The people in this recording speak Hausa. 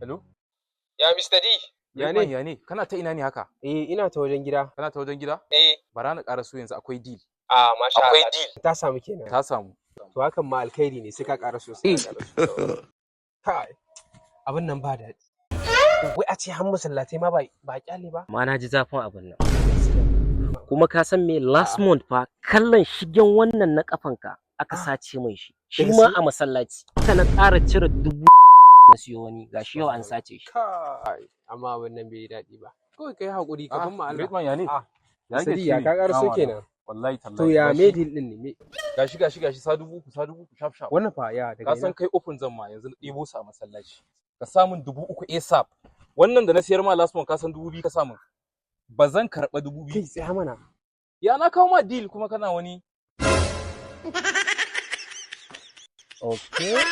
Hello? Ya Mr. D. Ya ne? Ya ne? Kana ta ina ne haka? Ina ta wajen gida. Kana ta wajen gida? Bara na ƙara so yanzu akwai deal. Masha Allah. Akwai deal. Ta samu kenan. Ta samu. To hakan ma alkhairi ne sai ka ƙara so sai ka ƙara so. Kai. Abin nan ba daɗi. Wai a ce har masallatai ma ba kyale ba. Ma na ji zafin abin nan. Kuma ka san me last month fa kallon shigen wannan na kafanka aka sace mai shi. Shi ma a masallaci. Aka na ƙara cire 1000 na siyo wani gashi yau an sace shi. Kai. Amma abin nan bai yi daɗi ba. Kawai kai haƙuri ka ban ma Allah. Ritman ya ne? Ya ka ƙara so kenan. Wallahi tallahi. To ya me deal din ne? Gashi sa dubu shaf. Wannan fa ya daga ka san kai open zan ma yanzu na ɗebo su a masallaci. Ka samun 3000 ASAP. Wannan da na siyar ma last month ka san 2000 ka samun. Ba zan karɓa 2000. Kai tsaya mana. Ya na kawo ma deal kuma kana wani. Okay.